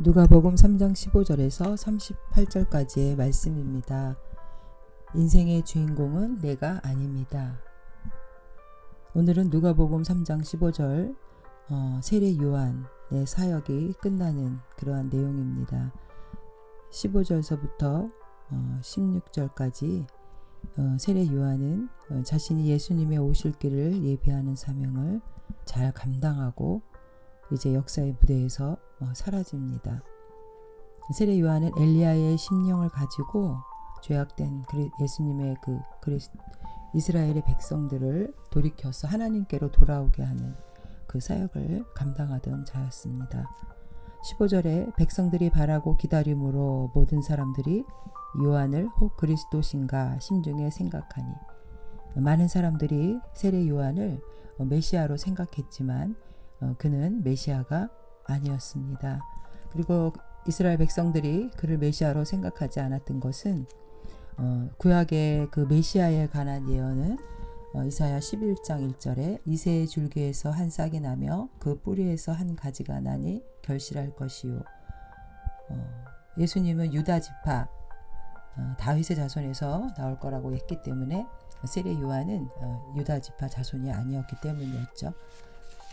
누가복음 3장 15절에서 38절까지의 말씀입니다. 인생의 주인공은 내가 아닙니다. 오늘은 누가복음 3장 15절 세례 요한의 사역이 끝나는 그러한 내용입니다. 15절서부터 16절까지 세례 요한은 자신이 예수님의 오실 길을 예비하는 사명을 잘 감당하고 이제 역사의 무대에서 사라집니다. 세례 요한은 엘리야의 심령을 가지고 죄악된 예수님의 이스라엘의 백성들을 돌이켜서 하나님께로 돌아오게 하는 그 사역을 감당하던 자였습니다. 15절에 백성들이 바라고 기다림으로 모든 사람들이 요한을 혹 그리스도신가 심중에 생각하니, 많은 사람들이 세례 요한을 메시아로 생각했지만 그는 메시아가 아니었습니다. 그리고 이스라엘 백성들이 그를 메시아로 생각하지 않았던 것은 구약의 그 메시아에 관한 예언은 이사야 11장 1절에 이새의 줄기에서 한 싹이 나며 그 뿌리에서 한 가지가 나니 결실할 것이요. 예수님은 유다 지파 다윗의 자손에서 나올 거라고 했기 때문에 세례 요한은 유다 지파 자손이 아니었기 때문이었죠.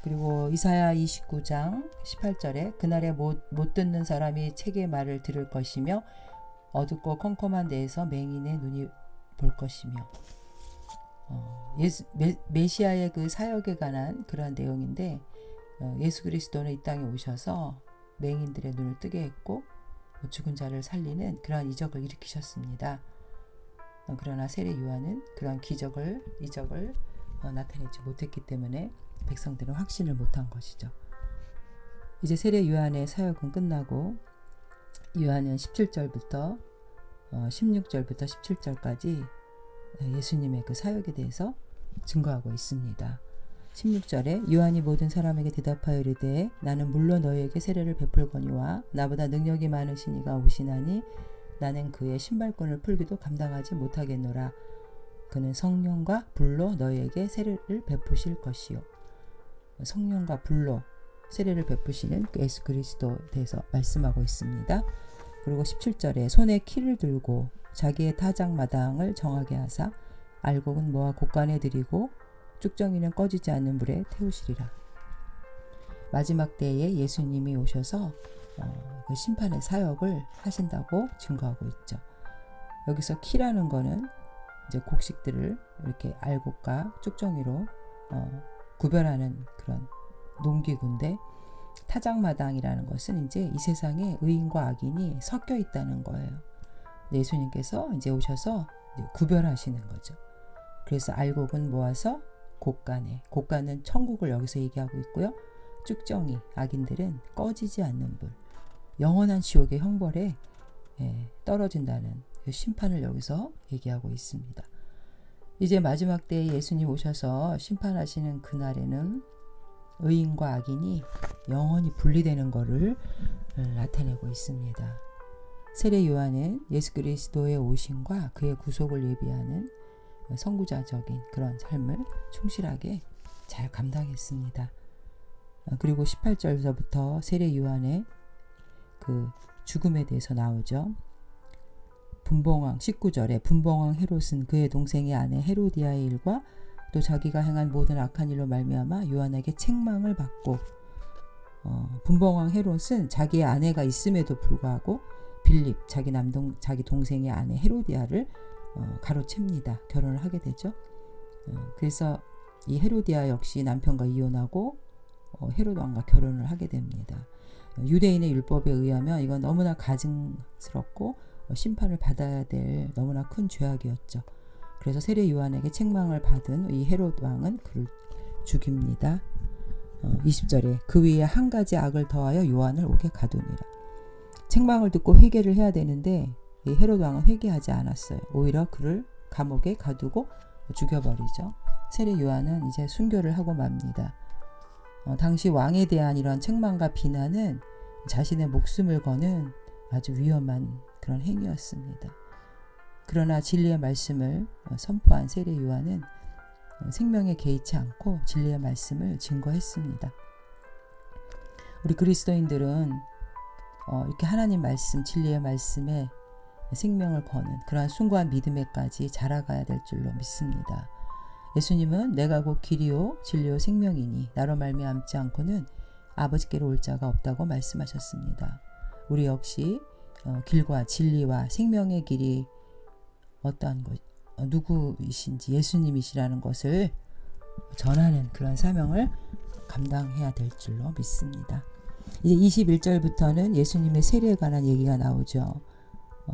그리고 이사야 29장 18절에 그날에 못 듣는 사람이 책의 말을 들을 것이며 어둡고 컴컴한 데에서 맹인의 눈이 볼 것이며, 메시아의 그 사역에 관한 그러한 내용인데, 예수 그리스도는 이 땅에 오셔서 맹인들의 눈을 뜨게 했고 죽은 자를 살리는 그러한 이적을 일으키셨습니다. 그러나 세례 요한은 그러한 이적을 나타내지 못했기 때문에 백성들은 확신을 못한 것이죠. 이제 세례 요한의 사역은 끝나고 요한은 17절부터 16절부터 17절까지 예수님의 그 사역에 대해서 증거하고 있습니다. 16절에 요한이 모든 사람에게 대답하여 이르되 나는 물론 너희에게 세례를 베풀거니와 나보다 능력이 많으신 이가 오시나니 나는 그의 신발끈을 풀기도 감당하지 못하겠노라. 그는 성령과 불로 너희에게 세례를 베푸실 것이요. 성령과 불로 세례를 베푸시는 예수 그리스도에 대해서 말씀하고 있습니다. 그리고 17절에 손에 키를 들고 자기의 타작마당을 정하게 하사 알곡은 모아 곳간에 들이고 쭉정이는 꺼지지 않는 불에 태우시리라. 마지막 때에 예수님이 오셔서 그 심판의 사역을 하신다고 증거하고 있죠. 여기서 키라는 거는 이제 곡식들을 이렇게 알곡과 쭉정이로 구별하는 그런 농기구인데, 타작마당이라는 것은 이제 이 세상에 의인과 악인이 섞여 있다는 거예요. 예수님께서 이제 오셔서 이제 구별하시는 거죠. 그래서 알곡은 모아서 곡간은 천국을 여기서 얘기하고 있고요. 쭉정이 악인들은 꺼지지 않는 불, 영원한 지옥의 형벌에 떨어진다는 심판을 여기서 얘기하고 있습니다. 이제 마지막 때에 예수님 오셔서 심판하시는 그날에는 의인과 악인이 영원히 분리되는 것을 나타내고 있습니다. 세례 요한은 예수 그리스도의 오심과 그의 구속을 예비하는 선구자적인 그런 삶을 충실하게 잘 감당했습니다. 그리고 18절부터 세례 요한의 그 죽음에 대해서 나오죠. 분봉왕 19절에 분봉왕 헤롯은 그의 동생의 아내 헤로디아의 일과 또 자기가 행한 모든 악한 일로 말미암아 요한에게 책망을 받고, 분봉왕 헤롯은 자기의 아내가 있음에도 불구하고 빌립 자기 동생의 아내 헤로디아를 가로챕니다. 결혼을 하게 되죠. 그래서 이 헤로디아 역시 남편과 이혼하고 헤롯 왕과 결혼을 하게 됩니다. 유대인의 율법에 의하면 이건 너무나 가증스럽고 심판을 받아야 될 너무나 큰 죄악이었죠. 그래서 세례 요한에게 책망을 받은 이 헤롯 왕은 그를 죽입니다. 20절에 그 위에 한 가지 악을 더하여 요한을 옥에 가두니라. 책망을 듣고 회개를 해야 되는데 이 헤롯 왕은 회개하지 않았어요. 오히려 그를 감옥에 가두고 죽여버리죠. 세례 요한은 이제 순교를 하고 맙니다. 당시 왕에 대한 이런 책망과 비난은 자신의 목숨을 거는 아주 위험한 그런 행위였습니다. 그러나 진리의 말씀을 선포한 세례 요한은 생명에 개의치 않고 진리의 말씀을 증거했습니다. 우리 그리스도인들은 이렇게 하나님 말씀, 진리의 말씀에 생명을 거는 그러한 숭고한 믿음에까지 자라가야 될 줄로 믿습니다. 예수님은 내가 곧 길이요 진리요 생명이니 나로 말미암지 않고는 아버지께로 올 자가 없다고 말씀하셨습니다. 우리 역시 길과 진리와 생명의 길이 어떠한 것, 누구이신지 예수님이시라는 것을 전하는 그런 사명을 감당해야 될 줄로 믿습니다. 이제 21절부터는 예수님의 세례에 관한 얘기가 나오죠.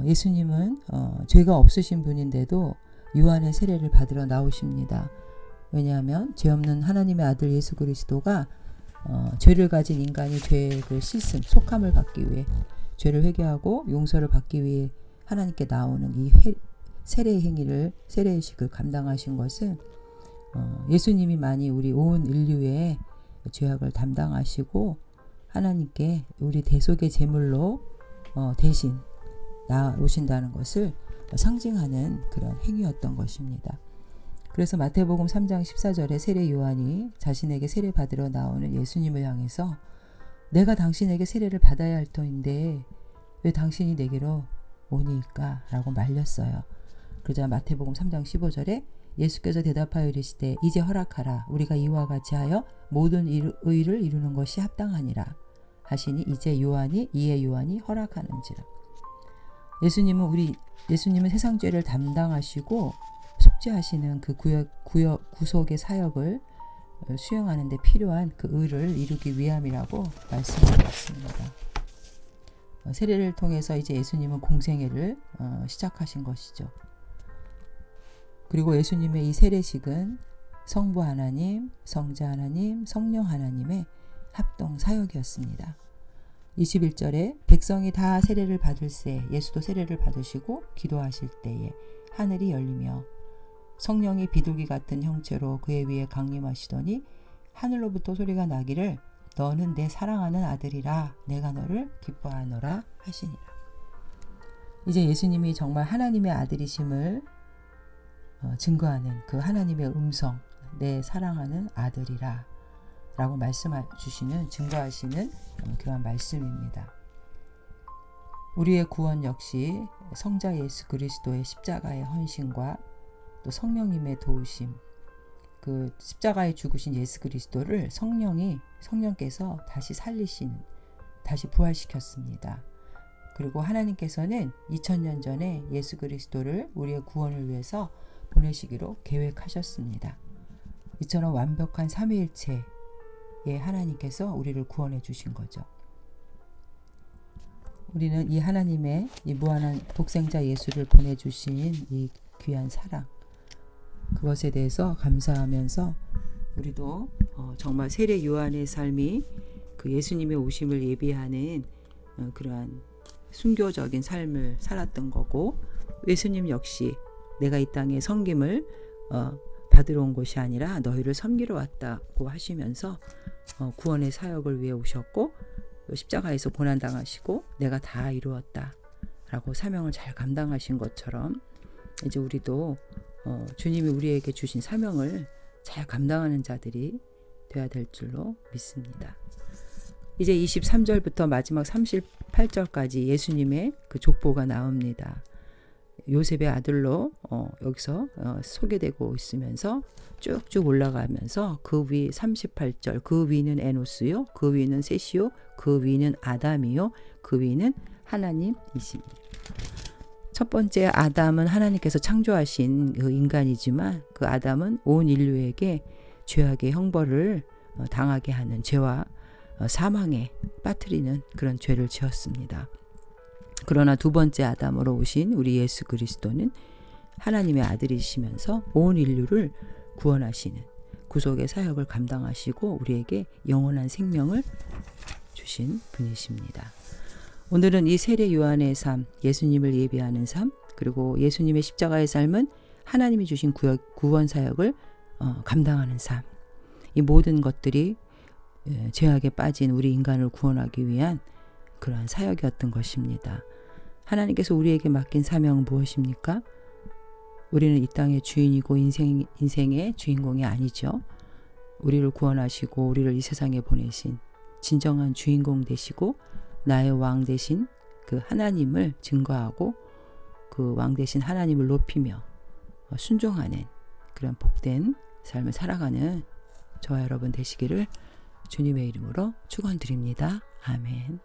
예수님은 죄가 없으신 분인데도 요한의 세례를 받으러 나오십니다. 왜냐하면 죄 없는 하나님의 아들 예수 그리스도가 죄를 가진 인간이 죄의 그 씻음, 속함을 받기 위해 죄를 회개하고 용서를 받기 위해 하나님께 나오는 이 세례의 행위를, 세례의식을 감당하신 것은 예수님이 많이 우리 온 인류의 죄악을 담당하시고 하나님께 우리 대속의 제물로 대신 나오신다는 것을 상징하는 그런 행위였던 것입니다. 그래서 마태복음 3장 14절에 세례 요한이 자신에게 세례 받으러 나오는 예수님을 향해서 내가 당신에게 세례를 받아야 할 터인데 왜 당신이 내게로 오니까? 라고 말렸어요. 그러자 마태복음 3장 15절에 예수께서 대답하여 이르시되 이제 허락하라. 우리가 이와 같이 하여 모든 의를 이루는 것이 합당하니라 하시니 이에 요한이 허락하는지라. 예수님은 세상 죄를 담당하시고 속죄하시는 그 구속의 사역을 수행하는 데 필요한 그 의를 이루기 위함이라고 말씀하셨습니다. 세례를 통해서 이제 예수님은 공생애를 시작하신 것이죠. 그리고 예수님의 이 세례식은 성부 하나님, 성자 하나님, 성령 하나님의 합동 사역이었습니다. 21절에 백성이 다 세례를 받을새 예수도 세례를 받으시고 기도하실 때에 하늘이 열리며 성령이 비둘기 같은 형체로 그의 위에 강림하시더니 하늘로부터 소리가 나기를 너는 내 사랑하는 아들이라 내가 너를 기뻐하노라 하시니라. 이제 예수님이 정말 하나님의 아들이심을 증거하는 그 하나님의 음성, 내 사랑하는 아들이라 라고 말씀해 주시는, 증거하시는 그러한 말씀입니다. 우리의 구원 역시 성자 예수 그리스도의 십자가의 헌신과 또 성령님의 도우심, 그 십자가에 죽으신 예수 그리스도를 성령께서 다시 다시 부활시켰습니다. 그리고 하나님께서는 2000년 전에 예수 그리스도를 우리의 구원을 위해서 보내시기로 계획하셨습니다. 이처럼 완벽한 삼위일체의 하나님께서 우리를 구원해 주신 거죠. 우리는 이 하나님의 이 무한한 독생자 예수를 보내주신 이 귀한 사랑, 그것에 대해서 감사하면서 우리도 정말 세례 요한의 삶이 그 예수님의 오심을 예비하는 그러한 순교적인 삶을 살았던 거고, 예수님 역시 내가 이 땅에 섬김을 받으러 온 것이 아니라 너희를 섬기러 왔다고 하시면서 구원의 사역을 위해 오셨고 십자가에서 고난당하시고 내가 다 이루었다 라고 사명을 잘 감당하신 것처럼 이제 우리도 주님이 우리에게 주신 사명을 잘 감당하는 자들이 되어야 될 줄로 믿습니다. 이제 23절부터 마지막 38절까지 예수님의 그 족보가 나옵니다. 요셉의 아들로 여기서 소개되고 있으면서 쭉쭉 올라가면서 그 위 38절 그 위는 에노스요, 그 위는 셋이요, 그 위는 아담이요, 그 위는 하나님이십니다. 첫 번째 아담은 하나님께서 창조하신 그 인간이지만 그 아담은 온 인류에게 죄악의 형벌을 당하게 하는 죄와 사망에 빠뜨리는 그런 죄를 지었습니다. 그러나 두 번째 아담으로 오신 우리 예수 그리스도는 하나님의 아들이시면서 온 인류를 구원하시는 구속의 사역을 감당하시고 우리에게 영원한 생명을 주신 분이십니다. 오늘은 이 세례 요한의 삶, 예수님을 예비하는 삶, 그리고 예수님의 십자가의 삶은 하나님이 주신 구원 사역을 감당하는 삶, 이 모든 것들이 죄악에 빠진 우리 인간을 구원하기 위한 그러한 사역이었던 것입니다. 하나님께서 우리에게 맡긴 사명은 무엇입니까? 우리는 이 땅의 주인이고 인생의 주인공이 아니죠. 우리를 구원하시고 우리를 이 세상에 보내신 진정한 주인공 되시고 나의 왕 대신 그 하나님을 증거하고 그 왕 대신 하나님을 높이며 순종하는 그런 복된 삶을 살아가는 저와 여러분 되시기를 주님의 이름으로 축원드립니다. 아멘.